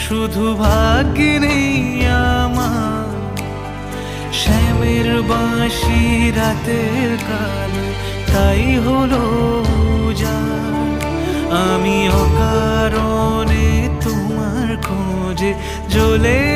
শুধু ভাগ্যে নেই আমার শ্যামের বাঁশি রাতের কালে তাই হলো উজাড়। আমি অকারণে তোমার খোঁজে জ্বলে